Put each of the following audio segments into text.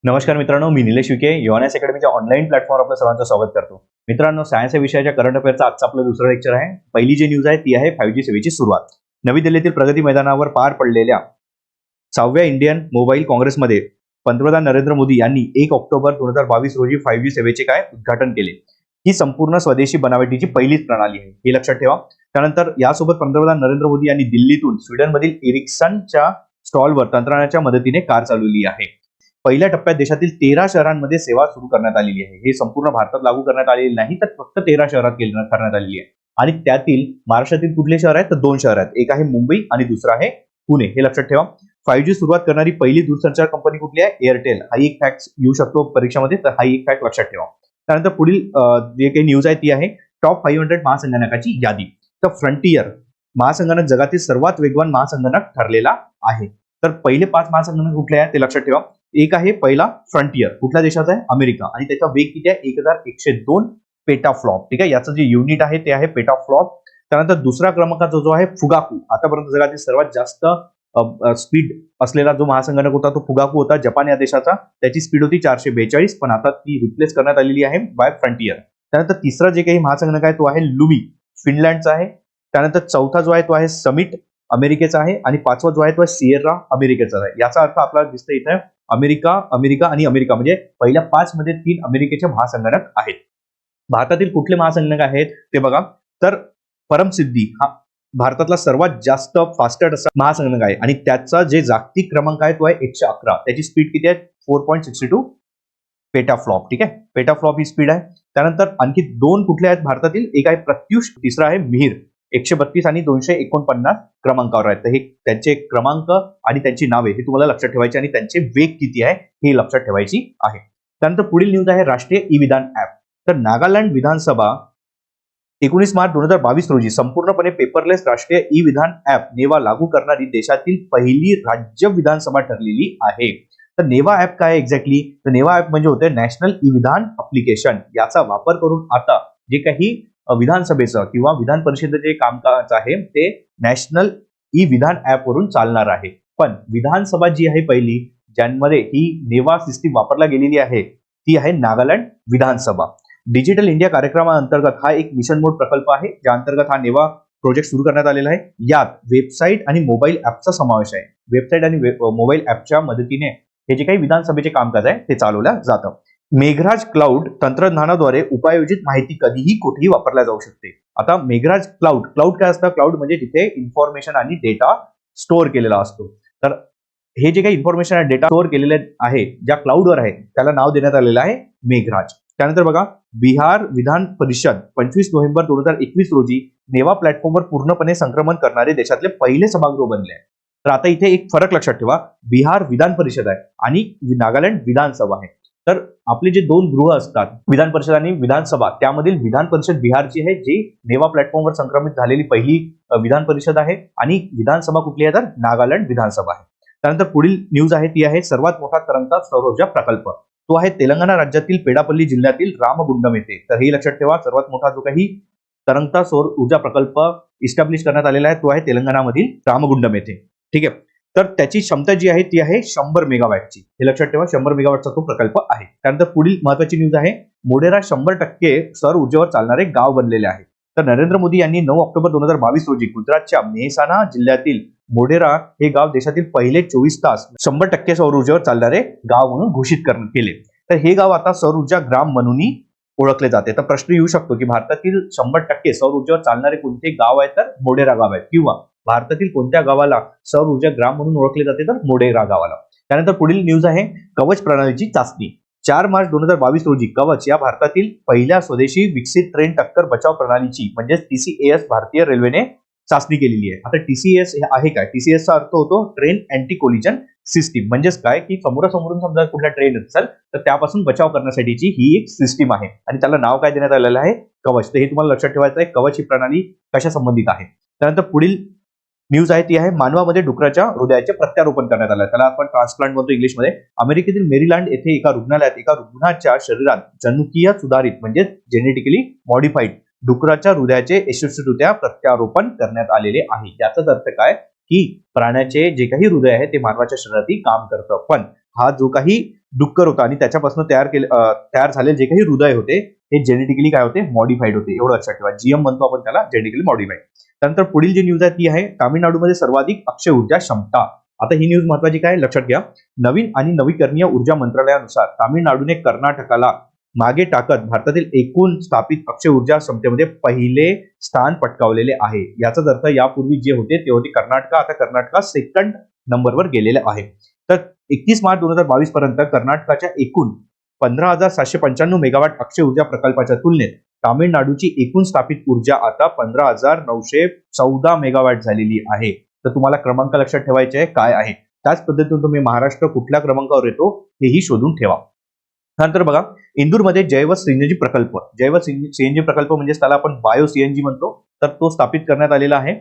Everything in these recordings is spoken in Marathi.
नमस्कार मित्रांनो, मी निलेश विके युवानेस अकॅडमीच्या ऑनलाईन प्लॅटफॉर्मवर आपलं सर्वांचं स्वागत करतो. मित्रांनो, सायन्स या विषयाच्या करंट अफेअरचं आजचं आपलं दुसरं लेक्चर आहे. पहिली जी न्यूज आहे ती आहे 5G सेवेची सुरुवात. नवी दिल्लीतील प्रगती मैदानावर पार पडलेल्या 6व्या इंडियन मोबाईल काँग्रेसमध्ये पंतप्रधान नरेंद्र मोदी यांनी 1 ऑक्टोबर 2022 रोजी 5G सेवेचे उद्घाटन केले. ही संपूर्ण स्वदेशी बनावटीची पहिलीच प्रणाली आहे, हे लक्षात ठेवा. त्यानंतर यासोबत पंतप्रधान नरेंद्र मोदी यांनी दिल्लीतून स्वीडनमधील एरिक्सनच्या स्टॉलवर तंत्रज्ञानाच्या मदतीने कार चालवली आहे. पहिल्या टप्प्यात देशातील 13 शहरांमध्ये सेवा सुरू करण्यात आलेली आहे. हे संपूर्ण भारतात लागू करण्यात आलेली नाही, तर फक्त 13 शहरात करण्यात आलेली आहे. आणि त्यातील महाराष्ट्रातील कुठले शहर आहेत तर 2 शहर आहेत. एक आहे मुंबई आणि दुसरं आहे पुणे, हे लक्षात ठेवा. 5G सुरुवात करणारी पहिली दूरसंचार कंपनी कुठली आहे? एअरटेल. हा एक फॅक्ट येऊ शकतो परीक्षेमध्ये, तर हा एक फॅक्ट लक्षात ठेवा. त्यानंतर पुढील जे काही न्यूज आहे ती आहे टॉप 500 महासंगणकाची यादी. तर फ्रंटियर महासंगणक जगातील सर्वात वेगवान महासंगणक ठरलेला आहे. तर पहिले 5 महासंगणक कुठले आहेत ते लक्षात ठेवा. एक आहे पहिला फ्रंटियर, कुठल्या देशाचा आहे? अमेरिका, आणि त्याचा वेग किती आहे? 1102 पेटाफ्लॉप. ठीक आहे, याचं जे युनिट आहे ते आहे पेटाफ्लॉप. त्यानंतर दुसरा क्रमांकाचा जो आहे फुगाकू. आतापर्यंत जगातील सर्वात जास्त स्पीड असलेला जो महासंगणक होता तो फुगाकू होता, जपान या देशाचा. त्याची स्पीड होती 442, पण आता ती रिप्लेस करण्यात आलेली आहे बाय फ्रंटियर. त्यानंतर तिसरा जे काही महासंगणक आहे तो आहे लुमी, फिनलँडचा आहे. त्यानंतर चौथा जो आहे तो आहे समिट, अमेरिकेचा आहे. आणि पाचवा जो आहे तो सिएरा, अमेरिकेचा आहे. याचा अर्थ आपल्याला दिसतं इथे अमेरिका, अमेरिका आणि अमेरिका, म्हणजे पहिल्या 5 मध्ये 3 अमेरिकेचे महासंगणक आहेत. भारतातील कुठले महासंगणक आहेत ते बघा. तर परमसिद्धी हा भारतातला सर्वात जास्त फास्टेस्ट असा महासंगणक आहे, आणि त्याचा जे जागतिक क्रमांक आहे तो आहे 111. त्याची स्पीड किती आहे? 4.62 पेटाफ्लॉप. ठीक आहे, पेटाफ्लॉप ही स्पीड आहे. त्यानंतर आणखी 2 कुठले आहेत भारतातील? एक आहे प्रत्युष, तिसरा आहे मिहिर. 132 आणि 249 क्रमांकावर आहेत. तर हे त्यांचे क्रमांक आणि त्यांची नावे हे तुम्हाला लक्षात ठेवायची, आणि त्यांचे वेग किती आहे हे लक्षात ठेवायची आहे. त्यानंतर पुढील न्यूज आहे राष्ट्रीय ई विधान ऍप. तर नागालँड विधानसभा 19 मार्च 2022 रोजी संपूर्णपणे पेपरलेस राष्ट्रीय ई विधान ऍप नेवा लागू करणारी देशातील पहिली राज्य विधानसभा ठरलेली आहे. तर नेवा ऍप काय एक्झॅक्टली? तर नेवा ऍप म्हणजे होते नॅशनल ई विधान अप्लिकेशन. याचा वापर करून आता जे काही विधानसभेचं किंवा विधान परिषदेचे कामकाज आहे ते नॅशनल ई विधान ऍप वरून चालणार आहे. पण विधानसभा जी आहे पहिली, ज्यांमध्ये ही नेवा सिस्टीम वापरला गेलेली आहे, ती आहे नागालँड विधानसभा. डिजिटल इंडिया कार्यक्रमाअंतर्गत हा एक मिशन मोड प्रकल्प आहे, ज्या अंतर्गत हा नेवा प्रोजेक्ट सुरू करण्यात आलेला आहे. यात वेबसाईट आणि मोबाईल ऍपचा समावेश आहे. वेबसाईट आणि मोबाईल ऍपच्या मदतीने हे जे काही विधानसभेचे कामकाज आहे ते चालवलं जातं. मेघराज क्लाउड तंत्रज्ञानाद्वारे उपायोजित माहिती कधीही कुठेही वापरल्या जाऊ शकते. आता मेघराज क्लाउड, क्लाउड काय असतं? क्लाउड म्हणजे जिथे इन्फॉर्मेशन आणि डेटा स्टोअर केलेला असतो. तर हे जे काही इन्फॉर्मेशन आणि डेटा स्टोअर केलेले आहे ज्या क्लाउडवर आहे त्याला नाव देण्यात आलेलं आहे मेघराज. त्यानंतर बघा, बिहार विधान परिषद 25 नोव्हेंबर 2021 रोजी नेवा प्लॅटफॉर्मवर पूर्णपणे संक्रमण करणारे देशातले पहिले सभागृह बनले आहे. तर आता इथे एक फरक लक्षात ठेवा, बिहार विधान परिषद आहे आणि नागालँड विधानसभा आहे. तर आपले जे 2 गृह असतात, विधान परिषद आणि विधानसभा, त्यामधील विधान परिषद बिहारची आहे, जी नेवा प्लॅटफॉर्मवर संक्रमित झालेली पहिली विधान परिषद आहे, आणि विधानसभा कुठली आहे तर नागालँड विधानसभा आहे. त्यानंतर पुढील न्यूज आहे ती आहे सर्वात मोठा तरंगता सौर ऊर्जा प्रकल्प. तो आहे तेलंगणा राज्यातील पेडापल्ली जिल्ह्यातील रामगुंडम येथे. तर हे लक्षात ठेवा, सर्वात मोठा जो काही तरंगता सौर ऊर्जा प्रकल्प इस्टॅब्लिश करण्यात आलेला आहे तो आहे तेलंगणामधील रामगुंडम येथे. ठीक आहे, तर त्याची क्षमता जी आहे ती आहे 100 मेगावॅटची. हे लक्षात ठेवा, 100 मेगावॅटचा तो प्रकल्प आहे. त्यानंतर पुढील महत्वाची न्यूज आहे मोढेरा 100% सौर ऊर्जेवर चालणारे गाव बनलेले आहे. तर नरेंद्र मोदी यांनी 9 ऑक्टोबर 2022 रोजी गुजरातच्या मेहसाणा जिल्ह्यातील मोढेरा हे गाव देशातील पहिले 24 तास 100% सौर ऊर्जेवर चालणारे गाव म्हणून घोषित केले. तर हे गाव आता सौर ऊर्जा ग्राम म्हणून ओळखले जाते. तर प्रश्न येऊ शकतो की भारतातील 100% सौर ऊर्जेवर चालणारे कोणते गाव आहे तर मोढेरा गाव आहे, किंवा भारतातील कोणत्या गावाला सौर ऊर्जा ग्राम म्हणून ओळखले जाते तर मोढेरा गावाला. त्यानंतर पुढील न्यूज आहे कवच प्रणालीची चाचणी. 4 मार्च 2022 रोजी कवच या भारतातील पहिल्या स्वदेशी विकसित ट्रेन टक्कर बचाव प्रणालीची म्हणजे TCAS भारतीय रेल्वेने चाचणी केलेली आहे. आता TCAS हे आहे काय? TCAS चा अर्थ होतो ट्रेन अँटी कोलिजन सिस्टीम. म्हणजेच काय की समोरासमोरून समजा कुठला ट्रेन असेल तर त्यापासून बचाव करण्यासाठीची ही एक सिस्टीम आहे, आणि त्याला नाव काय देण्यात आलेलं आहे? कवच. तर हे तुम्हाला लक्षात ठेवायचं आहे, कवच ही प्रणाली कशा संबंधित आहे. त्यानंतर पुढील न्यूज आहे ती आहे मानवामध्ये डुकराच्या हृदयाचे प्रत्यारोपण करण्यात आलं. त्याला आपण ट्रान्सप्लांट म्हणतो इंग्लिशमध्ये. अमेरिकेतील मेरीलँड येथे एका रुग्णालयात एका रुग्णाच्या शरीरात जनुकीय सुधारित म्हणजे जेनेटिकली मॉडिफाईड डुकराच्या हृदयाचे यशस्वीरित्या प्रत्यारोपण करण्यात आलेले आहे. याचाच अर्थ काय की प्राण्याचे जे काही हृदय आहे ते मानवाच्या शरीरातही काम करतं, पण हा जो काही डुक्कर होता आणि त्याच्यापासून तयार झालेले जे काही हृदय होते हे जेनेटिकली काय होते, मॉडिफाईड होते. एवढं लक्षात ठेवा. जीएम म्हणतो आपण त्याला, जेनेटिकली मॉडिफाईड. त्यानंतर पुढील जी न्यूज आहे ती आहे तामिळनाडूमध्ये सर्वाधिक अक्षय ऊर्जा क्षमता. आता ही न्यूज महत्वाची काय, लक्षात घ्या. नवीन आणि नवीकरणीय ऊर्जा मंत्रालयानुसार तामिळनाडूने कर्नाटकाला मागे टाकत भारतातील एकूण स्थापित अक्षय ऊर्जा क्षमतेमध्ये पहिले स्थान पटकावलेले आहे. याचाच अर्थ यापूर्वी जे होते ते होते कर्नाटक, आता कर्नाटक सेकंड नंबरवर गेलेले आहे. तर 31 मार्च 2022 पर्यंत कर्नाटकाच्या एकूण 15,795 मेगावॅट अक्षय ऊर्जा प्रकल्पाच्या तुलनेत तामिळनाडूची एकूण स्थापित ऊर्जा आता 15,914 मेगावॅट झालेली आहे. तर तुम्हाला क्रमांक लक्षात ठेवायचे आहे काय आहे. त्याच पद्धतीने तुम्ही महाराष्ट्र कुठल्या क्रमांकावर येतो हेही शोधून ठेवा. नंतर बघा, इंदूरमध्ये जैव सीएनजी प्रकल्प, जैव सीएनजी प्रकल्प म्हणजे त्याला आपण बायो सीएनजी म्हणतो, तर तो स्थापित करण्यात आलेला आहे.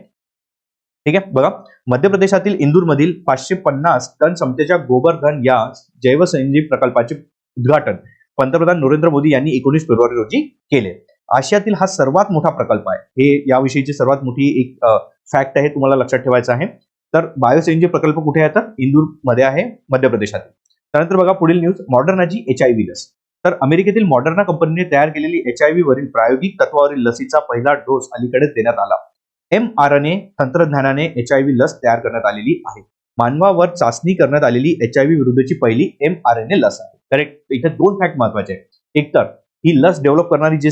ठीक आहे. बघा, मध्य प्रदेशातील इंदूरमधील 550 टन क्षमतेच्या गोबर्धन या जैव सीएनजी प्रकल्पाचे उद्घाटन पंतप्रधान नरेंद्र मोदी यांनी 19 फेब्रुवारी रोजी केले. आशियातील हा सर्वात मोठा प्रकल्प आहे. हे याविषयीची सर्वात मोठी एक फॅक्ट आहे, तुम्हाला लक्षात ठेवायचं आहे. तर बायो सीएनजी प्रकल्प कुठे आहे, तर इंदूरमध्ये आहे, मध्य प्रदेशातील. त्यानंतर बघा पुढील न्यूज, मॉडर्नाची HIV लस. तर अमेरिकेतील मॉडर्ना कंपनीने तयार केलेली HIV वरील प्रायोगिक तत्वावरील लसीचा पहिला डोस अलीकडेच देण्यात आला. mRNA तंत्रज्ञानाने HIV लस तयार करण्यात आलेली आहे. मानवावर चाचणी करण्यात आलेली HIV विरुद्धची पहिली mRNA लस आहे. करेक्ट. इथे दोन फॅक्ट महत्वाचे आहेत. एक तर ही लस डेव्हलप करणारी जी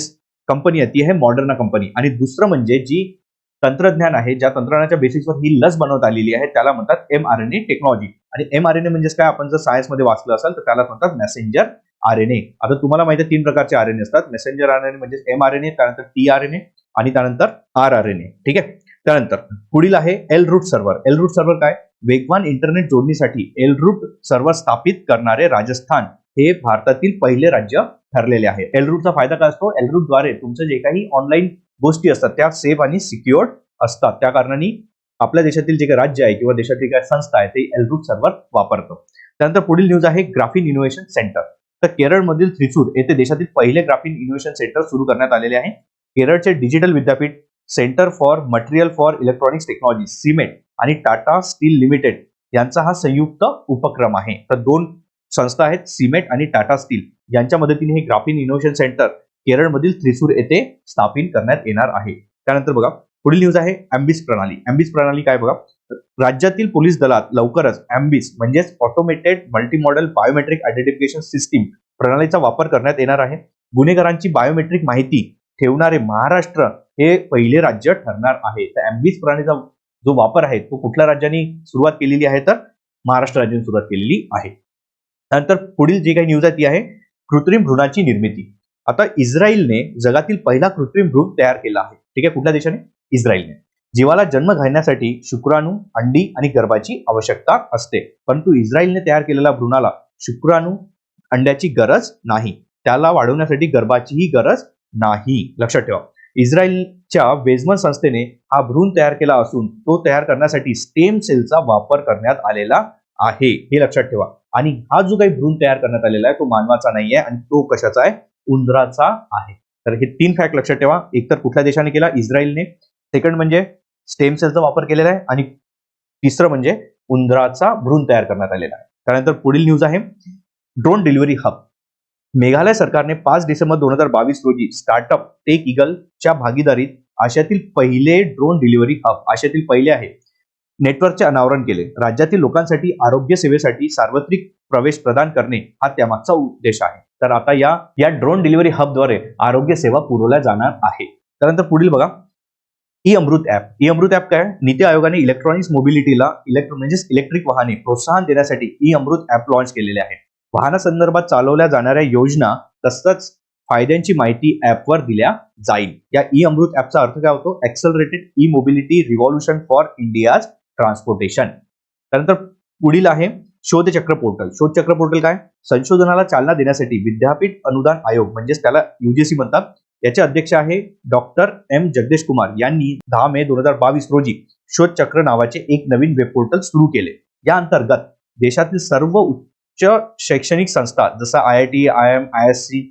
कंपनी आहे ती आहे मॉडर्ना कंपनी, आणि दुसरं म्हणजे जी तंत्रज्ञान आहे, ज्या तंत्रज्ञानाच्या बेसिसवर ही लस बनवण्यात आलेली आहे त्याला म्हणतात mRNA टेक्नॉलॉजी. आणि mRNA म्हणजे काय, आपण जर सायन्समध्ये वाचलं असेल तर त्याला म्हणतात मेसेंजर RNA. आता तुम्हाला माहिती आहे 3 प्रकारचे RNA असतात. मेसेंजर RNA म्हणजे mRNA, त्यानंतर tRNA आणि त्यानंतर rRNA. ठीक आहे. त्यानंतर पुढील आहे L root server. L root server काय, वेगवान इंटरनेट जोडणीसाठी एल रूट सर्व्हर स्थापित करणारे राजस्थान हे भारतातील पहिले राज्य ठरलेले आहे. एल रूटचा फायदा काय असतो, एल रूट द्वारे तुमचं जे काही ऑनलाईन गोष्टी असतात त्या सेफ आणि सिक्युअर्ड असतात. त्या कारणाने आपल्या देशातील जे काही राज्य आहे किंवा देशातील काही संस्था आहे ते एल रूट सर्व्हर वापरतो. त्यानंतर पुढील न्यूज आहे ग्राफीन इनोव्हेशन सेंटर. तर केरळमधील थ्रिसूर येथे देशातील पहिले ग्राफीन इनोव्हेशन सेंटर सुरू करण्यात आलेले आहे. केरळचे डिजिटल विद्यापीठ, centre for material for electronics technology CMET आणि टाटा स्टील लिमिटेड यांचा हा संयुक्त उपक्रम आहे. तर दोन संस्था आहेत, सिमेट आणि टाटा स्टील, यांच्या मदतीने हे ग्राफीन इनोव्हेशन सेंटर केरळमधील थ्रिसूर येथे स्थापित करण्यात येणार आहे. त्यानंतर बघा पुढील न्यूज आहे एम्बिस प्रणाली. एम्बिस प्रणाली काय बघा, राज्यातील पोलीस दलात लवकरच एम्बिस म्हणजेच automated multi model biometric identification system प्रणालीचा वापर करण्यात येणार आहे. गुन्हेगारांची बायोमेट्रिक माहिती ठेवणारे महाराष्ट्र हे पहिले राज्य ठरणार आहे. तर एम्बिस प्रणालीचा जो वापर आहे तो कुठल्या राज्यांनी सुरुवात केलेली आहे, तर महाराष्ट्र राज्याने सुरुवात केलेली आहे. त्यानंतर पुढील जी काही न्यूज आहे ती आहे कृत्रिम भ्रूणाची निर्मिती. आता इस्रायलने जगातील पहिला कृत्रिम भ्रूण तयार केला आहे. ठीक आहे. कुठल्या देशाने, इस्रायलने. जीवाला जन्म घालण्यासाठी शुक्राणू, अंडी आणि गर्भाची आवश्यकता असते, परंतु इस्रायलने तयार केलेल्या भ्रूणाला शुक्राणू, अंड्याची गरज नाही, त्याला वाढवण्यासाठी गर्भाचीही गरज नाही. लक्षात ठेवा. इस्रायलच्या वेझमन संस्थेने हा भ्रूण तयार केला असून तो तयार करण्यासाठी स्टेम सेलचा वापर करण्यात आलेला आहे, हे लक्षात ठेवा. आणि हा जो काही भ्रूण तयार करण्यात आलेला आहे तो मानवाचा नाही आहे, आणि तो कशाचा आहे, उंदराचा आहे. तर हे 3 फॅक्ट लक्षात ठेवा. एक तर कुठल्या देशाने केला, इस्रायलने. सेकंड म्हणजे स्टेम सेलचा वापर केलेला आहे, आणि तिसरं म्हणजे उंदराचा भ्रूण तयार करण्यात आलेला आहे. त्यानंतर पुढील न्यूज आहे ड्रोन डिलिव्हरी हब. मेघालय सरकारने 5 डिसेंबर 2022 रोजी स्टार्टअप टेक ईगलच्या भागीदारीत आशियातील पहिले ड्रोन डिलिव्हरी हब, आशियातील पहिले आहे, नेटवर्कचे अनावरण केले. राज्यातील लोकांसाठी आरोग्य सेवेसाठी सार्वत्रिक प्रवेश प्रदान करणे हा त्यामागचा उद्देश आहे. तर आता या ड्रोन डिलिव्हरी हबद्वारे आरोग्य सेवा पुरवल्या जाणार आहे. त्यानंतर पुढील बघा ई अमृत ऍप. ई अमृत ऍप काय, नीती आयोगाने इलेक्ट्रॉनिक्स मोबिलिटीला इलेक्ट्रिक वाहने प्रोत्साहन देण्यासाठी ई अमृत ऍप लॉन्च केलेले आहे. वाहनासंदर्भात चालवल्या जाणाऱ्या योजना तसंच फायद्यांची माहिती ऍपवर दिल्या जाईल. या ई अमृत ऍपचा अर्थ काय होतो, accelerated E mobility revolution for India's transportation. त्यानंतर पुढील आहे शोधचक्र पोर्टल. शोधचक्र पोर्टल काय, संशोधनाला चालना देण्यासाठी विद्यापीठ अनुदान आयोग म्हणजेच त्याला UGC म्हणतात, याचे अध्यक्ष आहे डॉक्टर M जगदेश कुमार यांनी 10 मे 2022 रोजी शोधचक्र नावाचे एक नवीन वेब पोर्टल सुरू केले. या अंतर्गत देशातील सर्व उच्च शैक्षणिक संस्था जसं IIT, IIM, ISC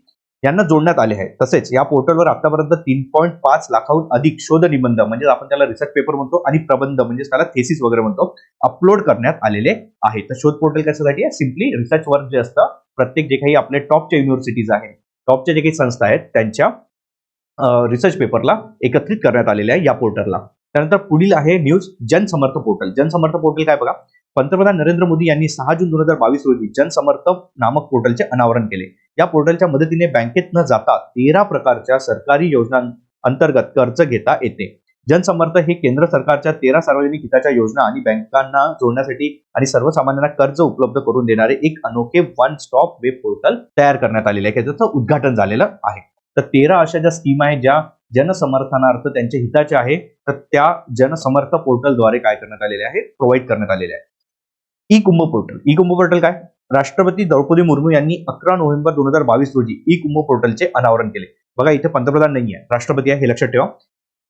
यांना जोडण्यात आले आहे. तसेच या पोर्टलवर आतापर्यंत 3.5 लाखाहून अधिक शोध निबंध म्हणजे आपण त्याला रिसर्च पेपर म्हणतो आणि प्रबंध म्हणजे त्याला थेसिस वगैरे म्हणतो, अपलोड करण्यात आलेले आहे. तर शोध पोर्टल कशासाठी आहे, सिम्पली रिसर्च वर्क जे असतं प्रत्येक जे काही आपले टॉपच्या युनिव्हर्सिटीज आहेत, टॉपच्या जे काही संस्था आहेत त्यांच्या रिसर्च पेपरला एकत्रित करण्यात आलेल्या आहे या पोर्टलला. त्यानंतर पुढील आहे news Jansamarth portal. Jansamarth portal काय बघा, पंतप्रधान नरेंद्र मोदी यांनी 6 जून 2022 रोजी जनसमर्थ नामक पोर्टलचे अनावरण केले. या पोर्टलच्या मदतीने बँकेत न जाता 13 प्रकारच्या सरकारी योजनांअंतर्गत कर्ज घेता येते. जनसमर्थ हे केंद्र सरकारच्या 13 सार्वजनिक हिताच्या योजना आणि बँकांना जोडण्यासाठी आणि सर्वसामान्यांना कर्ज उपलब्ध करून देणारे एक अनोखे वन स्टॉप वेब पोर्टल तयार करण्यात आलेले आहे. त्याचं उद्घाटन झालेलं आहे. तर 13 अशा ज्या स्कीम आहेत ज्या जनसमर्थनार्थ त्यांच्या हिताच्या आहे, तर त्या जनसमर्थ पोर्टलद्वारे काय करण्यात आलेले आहे, प्रोव्हाइड करण्यात आलेले आहे. E Kumbh portal. E Kumbh portal काय, राष्ट्रपती द्रौपदी मुर्मू यांनी 11 नोव्हेंबर 2022 रोजी ई कुंभ पोर्टलचे अनावरण केले. बघा इथे पंतप्रधान नाही आहे, राष्ट्रपती आहे, हे लक्षात ठेवा.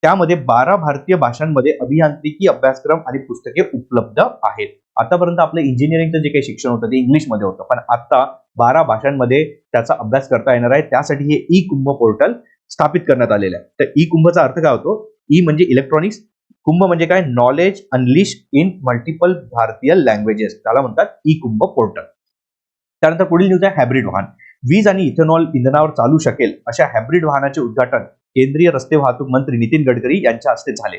त्यामध्ये 12 भारतीय भाषांमध्ये अभियांत्रिकी अभ्यासक्रम आणि पुस्तके उपलब्ध आहेत. आतापर्यंत आपलं इंजिनिअरिंगचं जे काही शिक्षण होतं ते इंग्लिशमध्ये होतं, पण आता 12 भाषांमध्ये त्याचा अभ्यास करता येणार आहे. त्यासाठी हे ई कुंभ पोर्टल स्थापित करण्यात आलेलं आहे. तर ई कुंभचा अर्थ काय होतो, ई म्हणजे इलेक्ट्रॉनिक्स, कुंभ म्हणजे काय, नॉलेज अनलिश इन मल्टिपल भारतीय लँग्वेजेस, त्याला म्हणतात ई कुंभ पोर्टल. त्यानंतर पुढील न्यूज आहे हायब्रिड वाहन. वीज आणि इथेनॉल इंधनावर चालू शकेल अशा हायब्रिड वाहनाचे उद्घाटन केंद्रीय रस्ते वाहतूक मंत्री नितीन गडकरी यांच्या हस्ते झाले.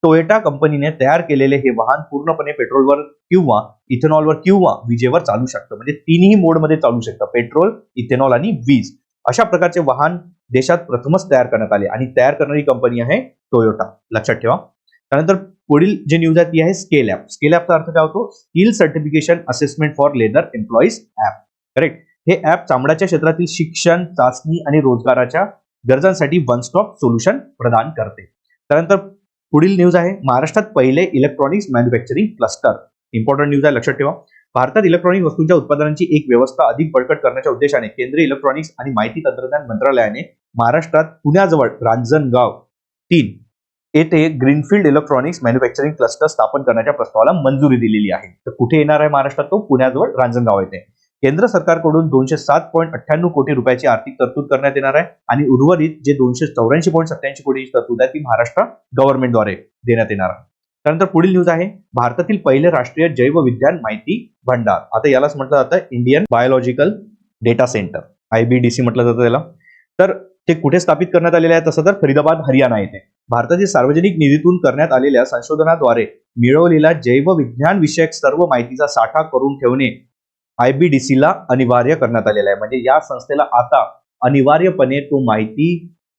टोयोटा कंपनीने तयार केलेले हे वाहन पूर्णपणे पेट्रोलवर किंवा इथेनॉलवर किंवा विजेवर चालू शकतं. म्हणजे तिन्ही मोडमध्ये चालू शकतं, पेट्रोल, इथेनॉल आणि वीज. अशा प्रकारचे वाहन देशात प्रथमच तयार करण्यात आले आणि तयार करणारी कंपनी आहे टोयोटा, लक्षात ठेवा. त्यानंतर पुढील जे न्यूज आहे ती आहे स्केल ॲप. स्केल ॲपचा अर्थ काय होतो, skill certification assessment for leather employees app. Correct. हे ॲप चामड्याच्या क्षेत्रातील शिक्षण, चाचणी आणि रोजगाराच्या गरजांसाठी वन स्टॉप सोल्युशन प्रदान करते. त्यानंतर पुढील न्यूज आहे महाराष्ट्रात पहिले electronics manufacturing cluster. Important news आहे, लक्षात ठेवा. भारतात इलेक्ट्रॉनिक वस्तूंच्या उत्पादनांची एक व्यवस्था अधिक बळकट करण्याच्या उद्देशाने केंद्रीय इलेक्ट्रॉनिक्स आणि माहिती तंत्रज्ञान मंत्रालयाने महाराष्ट्रात पुण्याजवळ रांजणगाव 3 येथे ग्रीनफील्ड इलेक्ट्रॉनिक्स मॅन्युफॅक्चरिंग क्लस्टर स्थापन करण्याच्या प्रस्तावाला मंजुरी दिलेली आहे. तर कुठे येणार आहे महाराष्ट्रात, तो पुण्याजवळ रांजणगाव येथे. केंद्र सरकारकडून 207.98 कोटी रुपयाची आर्थिक तरतूद करण्यात येणार आहे आणि उर्वरित जे 284.87 कोटीची तरतूद आहे ती महाराष्ट्र गव्हर्नमेंटद्वारे देण्यात येणार आहे. त्यानंतर पुढील न्यूज आहे भारतातील पहिले राष्ट्रीय जैवविज्ञान माहिती भंडार. आता यालाच म्हटलं जातं Indian biological data centre, IBDC म्हटलं जातं त्याला. तर ते कुठे स्थापित करण्यात आलेले आहे, तसं तर फरीदाबाद, हरियाणा येथे. भारतातील सार्वजनिक निधीतून करण्यात आलेल्या संशोधनाद्वारे मिळवलेला जैवविज्ञान विषयक सर्व माहितीचा साठा करून ठेवणे IBDCला अनिवार्य करण्यात आलेला आहे. म्हणजे या संस्थेला आता अनिवार्यपणे तो माहिती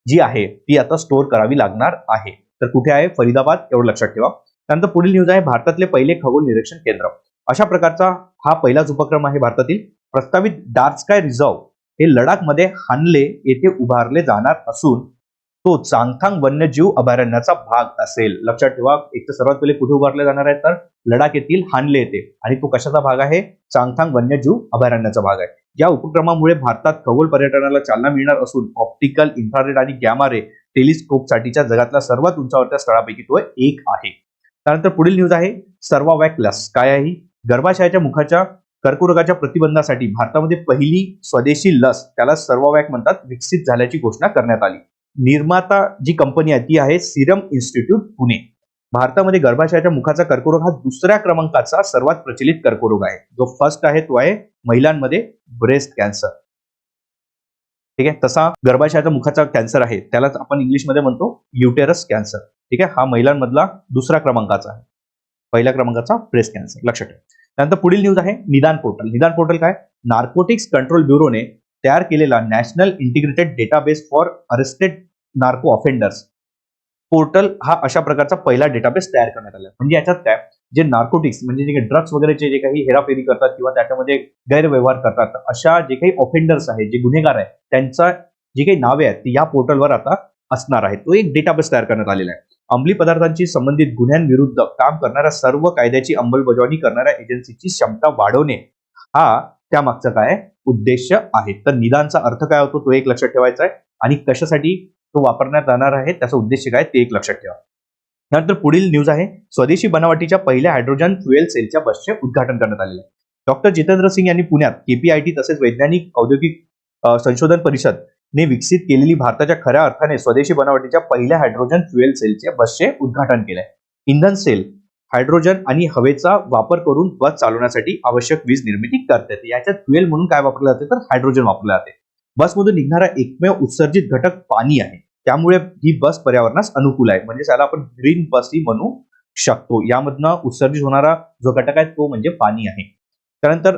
जी आहे ती आता स्टोअर करावी लागणार आहे. तर कुठे आहे, फरीदाबाद, एवढं लक्षात ठेवा. त्यानंतर पुढील न्यूज आहे भारतातले पहिले खगोल निरीक्षण केंद्र. अशा प्रकारचा हा पहिलाच उपक्रम आहे भारतातील. प्रस्तावित डार्क स्काय रिझर्व्ह हे लडाखमध्ये हानले येथे उभारले जाणार असून तो चांगथांग वन्यजीव अभयारण्याचा भाग असेल. लक्षात ठेवा, एक तर सर्वात पहिले कुठे उभारले जाणार आहे, तर लडाख येथील हानले येथे, आणि तो कशाचा भाग आहे, चांगथांग वन्यजीव अभयारण्याचा भाग आहे. या उपक्रमामुळे भारतात खगोल पर्यटनाला चालना मिळणार असून ऑप्टिकल, इन्फ्रारेड आणि गॅमा रे टेलिस्कोपसाठीच्या जगातल्या सर्वात उंचावरच्या स्थळापैकी तो एक आहे. त्यानंतर पुढील न्यूज आहे सर्वावॅक्स. काय आहे, गर्भाशयाच्या मुखाच्या कर्करोगाच्या प्रतिबंधासाठी भारतामध्ये पहिली स्वदेशी लस, त्याला सर्वावॅक म्हणतात, विकसित झाल्याची घोषणा करण्यात आली. निर्माता जी कंपनी आहे ती आहे सिरम इन्स्टिट्यूट पुणे. भारतामध्ये गर्भाशयाच्या मुखाचा कर्करोग हा दुसऱ्या क्रमांकाचा सर्वात प्रचलित कर्करोग आहे. जो फर्स्ट आहे तो आहे महिलांमध्ये ब्रेस्ट कॅन्सर. ठीक आहे, तसा गर्भाशयाच्या मुखाचा कॅन्सर आहे त्यालाच आपण इंग्लिशमध्ये म्हणतो युटेरस कॅन्सर. ठीक आहे, हा महिलांमधला दुसरा क्रमांकाचा आहे, पहिल्या क्रमांकाचा ब्रेस्ट कॅन्सर, लक्षात ठेवा. त्यानंतर पुढील न्यूज आहे निदान पोर्टल. निदान पोर्टल काय, नार्कोटिक्स कंट्रोल ब्युरोने तयार केलेला national integrated database for arrested narco offenders portal हा अशा प्रकारचा पहिला डेटाबेस तयार करण्यात आला. म्हणजे याच्यात काय, जे नार्कोटिक्स म्हणजे जे ड्रग्स वगैरेचे जे काही हेराफेरी करतात किंवा त्याच्यामध्ये गैरव्यवहार करतात, अशा जे काही ऑफेंडर्स आहेत, जे गुन्हेगार आहेत, त्यांचा जे काही नावे आहेत ती या पोर्टलवर आता असणार आहेत. तो एक डेटाबेस तयार करण्यात आलेला आहे. अंमली पदार्थांशी संबंधित गुन्ह्यांविरुद्ध काम करणाऱ्या सर्व कायद्याची अंमलबजावणी करणाऱ्या एजन्सीची क्षमता वाढवणे हा त्यामागचा काय उद्देश आहे. तर निदानचा अर्थ काय होतो तो एक लक्षात ठेवायचा आहे आणि कशासाठी तो वापरण्यात जाणार आहे त्याचा उद्देश काय ते एक लक्षात ठेवा. त्यानंतर पुढील न्यूज आहे स्वदेशी बनावटीच्या पहिल्या हायड्रोजन फ्युएल सेलच्या बसचे उद्घाटन करण्यात आलेले आहे. डॉक्टर जितेंद्र सिंग यांनी पुण्यात KPIT तसेच वैज्ञानिक औद्योगिक संशोधन परिषद ने विकसित केलेली भारताच्या खऱ्या अर्थाने स्वदेशी बनावटीच्या पहिल्या हायड्रोजन फ्युएल सेलच्या बसचे उद्घाटन केले. इंधन सेल हायड्रोजन आणि हवेचा वापर करून बस चालवण्यासाठी आवश्यक वीज निर्मिती करते. याच्यात फ्युएल म्हणून काय वापरलं जाते तर हायड्रोजन वापरले जाते. बसमधून निघणारा एकमेव उत्सर्जित घटक पाणी आहे. त्यामुळे ही बस पर्यावरणास अनुकूल आहे. म्हणजे त्याला आपण ग्रीन बसही म्हणू शकतो. यामधनं उत्सर्जित होणारा जो घटक आहे तो म्हणजे पाणी आहे. त्यानंतर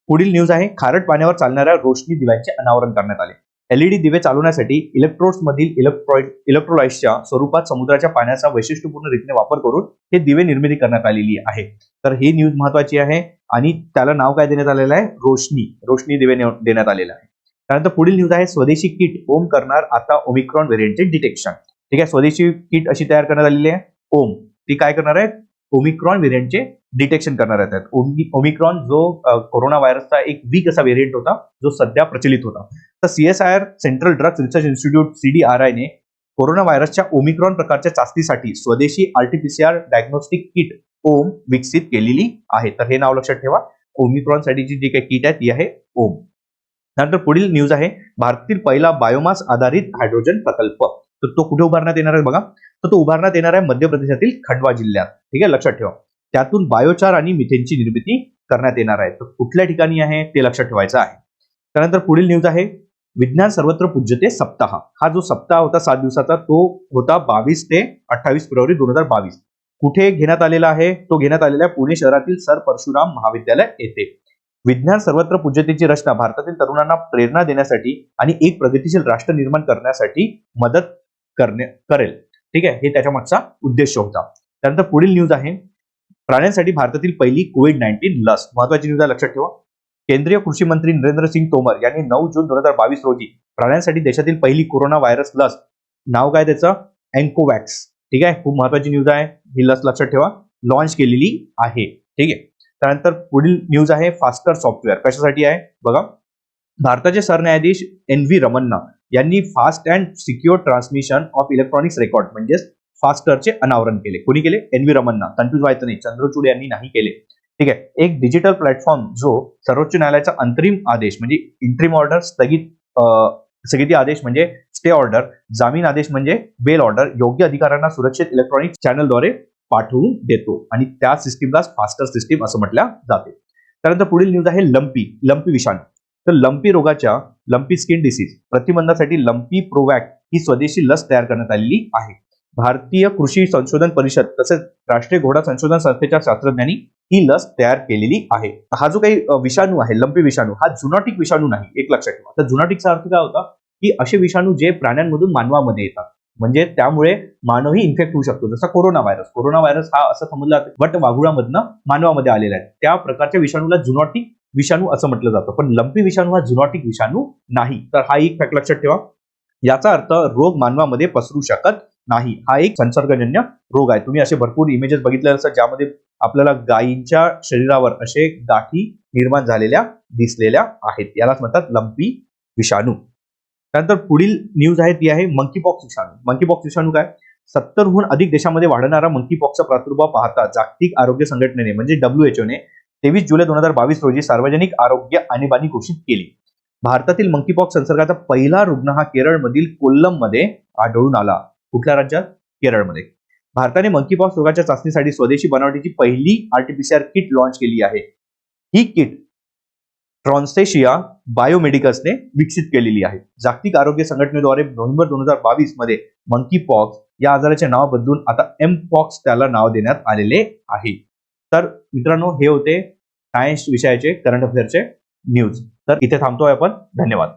पुढील न्यूज आहे, खारट पाण्यावर चालणाऱ्या रोशनी दिव्यांचे अनावरण करण्यात आले. एलईडी दिवे चालवण्यासाठी इलेक्ट्रोड्स मधील इलेक्ट्रोलाइट्सच्या स्वरूपात समुद्राच्या पाण्याचा वैशिष्ट्यपूर्ण रीतीने वापर करून हे दिवे निर्मिती करण्यात आलेली आहे. तर ही न्यूज महत्वाची आहे आणि त्याला नाव काय देण्यात आलेलं आहे, रोशनी दिवे देण्यात आलेलं आहे. त्यानंतर पुढील न्यूज आहे, स्वदेशी किट ओम करणार आता ओमिक्रॉन व्हेरियंटचे डिटेक्शन. ठीक आहे, स्वदेशी किट अशी तयार करण्यात आलेली आहे ओम, ती काय करणार आहे, ओमिक्रॉन व्हेरियंटचे डिटेक्शन करणार आहेत. ओमिक्रॉन जो कोरोना व्हायरसचा एक वीक असा व्हेरियंट होता जो सध्या प्रचलित होता. तर CSIR central drugs research institute CDRI ने कोरोना व्हायरसच्या ओमिक्रॉन प्रकारच्या चाचणीसाठी स्वदेशी RT-PCR डायग्नोस्टिक किट ओम विकसित केलेली आहे. तर हे नाव लक्षात ठेवा, ओमिक्रॉन साठीची जी काही किट आहे ती आहे ओम. त्यानंतर पुढील न्यूज आहे, भारतातील पहिला बायोमास आधारित हायड्रोजन प्रकल्प. तर तो कुठे उभारण्यात येणार आहे बघा, तर तो उभारण्यात येणार आहे मध्य प्रदेशातील खंडवा जिल्ह्यात. ठीक आहे, लक्षात ठेवा. त्यातून बायोचार आणि मिथेनची निर्मिती करण्यात येणार आहे. तर कुठल्या ठिकाणी आहे ते लक्षात ठेवायचं आहे. त्यानंतर पुढील न्यूज आहे, विज्ञान सर्वत्र पूज्यते सप्ताह. हा जो सप्ताह होता 7 दिवसाचा तो होता 22 ते 28 फेब्रुवारी 2022. कुठे घेण्यात आलेला आहे, तो घेण्यात आलेला आहे पुणे शहरातील सर परशुराम महाविद्यालय येथे. विज्ञान सर्वत्र पूज्यतेची रचना भारतातील तरुणांना प्रेरणा देण्यासाठी आणि एक प्रगतिशील राष्ट्र निर्माण करण्यासाठी मदत करेल. ठीक आहे, हे त्याच्या मागचा उद्देश होता. त्यानंतर पुढील न्यूज आहे, प्राण्यांसाठी भारतातील पहिली कोविड-19 लस. महत्वाची न्यूज आहे, लक्षात ठेवा. केंद्रीय कृषी मंत्री नरेंद्र सिंग तोमर यांनी 9 जून 2022 रोजी प्राण्यांसाठी देशातील पहिली कोरोना व्हायरस लस, नाव काय त्याचं, एन्कोवॅक्स. ठीक आहे, खूप महत्वाची न्यूज आहे, ही लस लक्षात ठेवा, लॉन्च केलेली आहे. ठीक आहे. त्यानंतर पुढील न्यूज आहे, फास्टर सॉफ्टवेअर कशासाठी आहे बघा. भारताचे सरन्यायाधीश NV रमन्ना यांनी fast and secure transmission of electronics record म्हणजेच फास्टरचे अनावरण केले. कोणी केले, NV रमन्ना, कन्फ्युज व्हायचं नाही, चंद्रचूड यांनी नाही केले. ठीक आहे, एक डिजिटल प्लॅटफॉर्म जो सर्वोच्च न्यायालयाचा अंतरिम आदेश म्हणजे इंट्रीम ऑर्डर, स्थगिती आदेश म्हणजे स्टे ऑर्डर, जामीन आदेश म्हणजे बेल ऑर्डर योग्य अधिकाऱ्यांना सुरक्षित इलेक्ट्रॉनिक चॅनलद्वारे पाठवून देतो आणि त्या सिस्टीमला फास्टर सिस्टीम असं म्हटलं जाते. त्यानंतर पुढील न्यूज आहे, लंपी विषाणू. तर लंपी रोगाच्या, लंपी स्किन डिसीज प्रतिबंधासाठी लंपी प्रोवॅक ही स्वदेशी लस तयार करण्यात आलेली आहे. भारतीय कृषी संशोधन परिषद तसेच राष्ट्रीय घोडा संशोधन संस्थेच्या शास्त्रज्ञांनी ही लस तयार केलेली आहे. हा जो काही विषाणू आहे, लंपी विषाणू, हा झुनॉटिक विषाणू नाही, एक लक्षात ठेवा. तर झुनॉटिकचा अर्थ काय होता की असे विषाणू जे प्राण्यांमधून मानवामध्ये येतात, म्हणजे त्यामुळे मानवही इन्फेक्ट होऊ शकतो. जसा कोरोना व्हायरस हा असं समजला वट वाघुळामधनं मानवामध्ये आलेला आहे. त्या प्रकारच्या विषाणूला झुनॉटिक विषाणू असं म्हटलं जातं. पण लंपी विषाणू हा झुनॉटिक विषाणू नाही. तर हा एक फॅक्ट लक्षात ठेवा. याचा अर्थ रोग मानवामध्ये पसरू शकत नाही. हा एक संसर्गजन्य रोग आहे. तुम्ही असे भरपूर इमेजेस बघितले असतात ज्यामध्ये आपल्याला गायींच्या शरीरावर असे गाठी निर्माण झालेल्या दिसलेल्या आहेत. यालाच म्हणतात लंपी विषाणू. त्यानंतर पुढील न्यूज आहे ती आहे मंकीपॉक्स विषाणू. मंकीपॉक्स विषाणू काय, 70हून अधिक देशामध्ये वाढणारा मंकीपॉक्सचा प्रादुर्भाव पाहता जागतिक आरोग्य संघटनेने म्हणजे WHO ने 23 जुलै 2022 रोजी सार्वजनिक आरोग्य आणीबाणी घोषित केली. भारतातील मंकीपॉक्स संसर्गाचा पहिला रुग्ण हा केरळमधील कोल्लममध्ये आढळून आला. कुठल्या राज्यात, केरळमध्ये. भारताने मंकीपॉक्स रोगाच्या चाचणीसाठी स्वदेशी बनावटीची पहिली RT-PCR किट लॉन्च केली आहे. ही किट ट्रॉन्सेशिया बायोमेडिकल्सने विकसित केलेली आहे. जागतिक आरोग्य संघटनेद्वारे नोव्हेंबर 2022 मध्ये मंकीपॉक्स या आजाराचे नाव बदलून आता एमपॉक्स त्याला नाव देण्यात आलेले आहे. तर मित्रांनो, हे होते सायन्स विषयाचे करंट अफेअरचे न्यूज. तर इथे थांबतोय आपण. धन्यवाद.